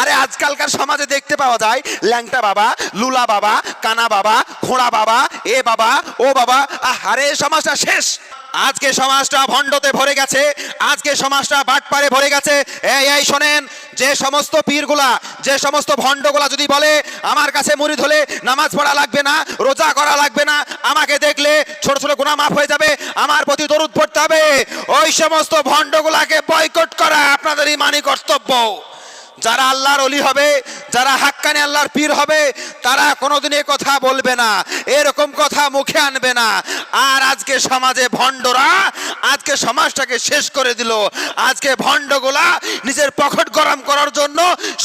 আরে আজকালকার সমাজে দেখতে পাওয়া যায় ল্যাংটা বাবা, লুলা বাবা, কানা বাবা, খোঁড়া বাবা, এ বাবা, ও বাবা। আরে সমাজটা শেষ। আজকে সমাজটা ভণ্ডতে ভরে গেছে, আজকে সমাজটা বাটপারে ভরে গেছে। এই শোনেন, যে সমস্ত পীরগুলা, যে সমস্ত ভণ্ডগুলা যদি বলে আমার কাছে মুরিদ হলে নামাজ পড়া লাগবে না, রোজা করা লাগবে না, আমাকে দেখলে ছোট ছোট গুনাহ মাফ হয়ে যাবে, আমার প্রতি দরুদ পড়তে হবে, ওই সমস্ত ভণ্ডগুলাকে বয়কট করা আপনাদের ইমানি কর্তব্য। যারা আল্লাহর ওলি হবে, যারা হাক্কানি আল্লাহর পীর হবে, তারা কোনোদিন এ কথা বলবে না, এরকম কথা মুখে আনবে না। আর আজকে সমাজে ভণ্ডরা আজকে সমাজটাকে শেষ করে দিল। আজকে ভণ্ডগুলা নিজের পকেট গরম করার জন্য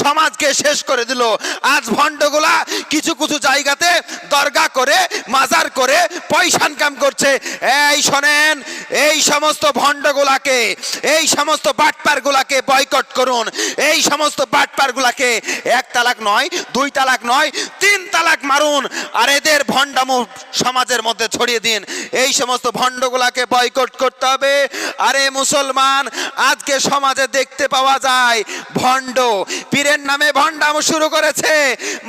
সমাজকে শেষ করে দিল। আজ ভণ্ডগুলা কিছু কিছু জায়গাতে দরগা করে, মাজার করে পয়সা ইনকাম করছে। এই শোনেন, এই সমস্ত ভণ্ডগুলাকে, এই সমস্ত বাটপারগুলাকে বয়কট করুন। এই সমস্ত বাটপারগুলাকে 1 তালাক নয়, 2 তালাক নয়, 3 তালাক মারুন। আর এদের ভণ্ডামু সমাজের মধ্যে ছড়িয়ে দিন। এই সমস্ত ভণ্ডগুলাকে বয়কট করতে হবে। আরে মুসলমান, আজকে সমাজে দেখতে পাওয়া যায় ভণ্ড পীরের নামে ভণ্ডামু শুরু করেছে,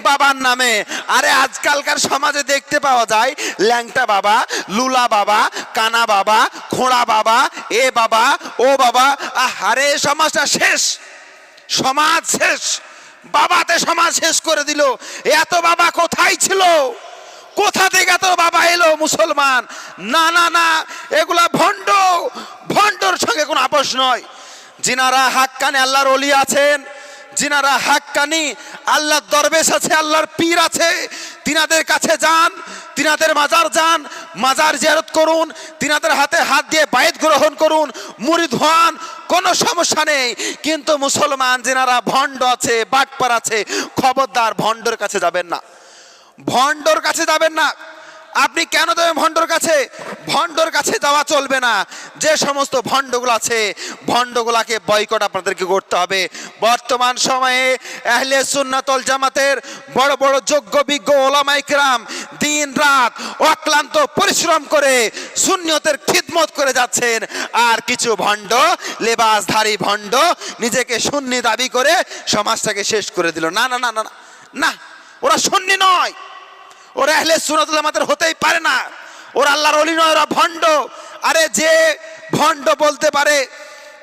বাবার নামে। আরে আজকালকার সমাজে দেখতে পাওয়া যায় ল্যাংটা বাবা, লুলা বাবা, কানা বাবা, খোঁড়া বাবা, এ বাবা, ও বাবা। আরে সমাজটা শেষ, সমাজ শেষ। বাবাতে সমাজ শেষ করে দিল। এত বাবা কোথায় ছিল? কোথা থেকে এত বাবা এলো মুসলমান? না না না, এগুলা ভণ্ড, ভণ্ডর সঙ্গে কোনো আপোষ নয়। যিনারা হাক্কানি আল্লাহর ওলি আছেন, যিনারা হাক্কানি আল্লাহর দরবেশ আছে, আল্লাহর পীর আছে, তিনাদের কাছে যান, তিনাদের মাজার যান, মাজার জিয়ারত করুন, তিনাদের হাতে হাত দিয়ে বায়াত গ্রহণ করুন, মুরিদ হন, কোনো সমস্যা নেই। কিন্তু মুসলমান যিনারা ভণ্ড আছে, বাটপার আছে, খবরদার ভণ্ডর কাছে যাবেন না, ভণ্ডর কাছে যাবেন না। আপনি কেন যাবেন ভণ্ডর কাছে? ভণ্ডর কাছে যাওয়া চলবে না। যে সমস্ত ভণ্ডগুলো আছে, ভণ্ডগুলাকে বয়কট আপনাদেরকে করতে হবে। বর্তমান সময়ে আহলে সুন্নাত ওয়াল জামাতের বড় বড় যোগ্য বিজ্ঞ ওলামায়ে কেরাম দিন রাত অক্লান্ত পরিশ্রম করে সুন্নিয়তের খিদমত করে যাচ্ছেন। আর কিছু ভণ্ড, লেবাসধারী ভণ্ড নিজেকে সুন্নি দাবি করে সমাজটাকে শেষ করে দিল। না না না না না, ওরা সুন্নি নয়, ওরা আহলে সুন্নাত ওয়াল জামাতের হতেই পারে না, ওরা আল্লাহর ওলি নয়, ওরা ভণ্ড। আরে যে ভণ্ড বলতে পারে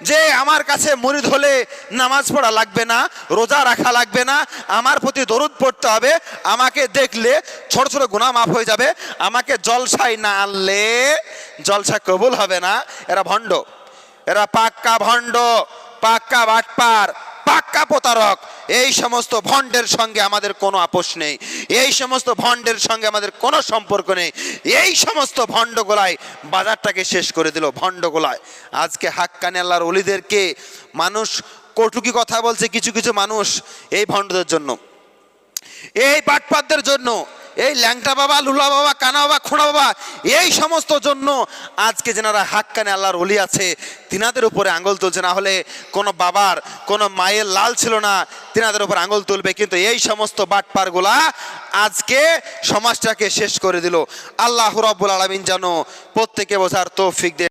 যে আমার কাছে মুরিদ হলে নামাজ পড়া লাগবে না, রোজা রাখা লাগবে না, আমার প্রতি দরুদ পড়তে হবে, আমাকে দেখলে ছোট ছোট গুনাহ মাফ হয়ে যাবে, আমাকে জলসায় না আনলে জলসা কবুল হবে না, এরা ভণ্ড, এরা পাক্কা ভণ্ড, পাক্কা বাটপার, পাক্কা প্রতারক। এই সমস্ত ভণ্ডের সঙ্গে আমাদের কোনো আপোষ নেই, এই সমস্ত ভণ্ডের সঙ্গে আমাদের কোনো সম্পর্ক নেই। এই সমস্ত ভণ্ডগুলাই বাজারটাকে শেষ করে দিল। ভণ্ডগুলায় আজকে হাক্কানি আল্লাহর ওলিদেরকে মানুষ কটুকি কথা বলছে, কিছু কিছু মানুষ এই ভণ্ডদের জন্য, এই বাটপারদের জন্য, এই ল্যাংটা বাবা, লুলা বাবা, কানা বাবা, খোঁড়া বাবা, এই সমস্ত জন্য আজকে যেনারা হাক্কানি আল্লাহর ওলি আছে তিনাদের উপরে আঙুল তুলছে। না হলে কোনো বাবার, কোনো মায়ের লাল ছিল না, তিনাদের উপর আঙুল তুলবে। কিন্তু এই সমস্ত বাটপারগুলা আজকে সমাজটাকে শেষ করে দিল। আল্লাহ রাব্বুল আলামিন যেন প্রত্যেকে বোঝার তৌফিক দেন।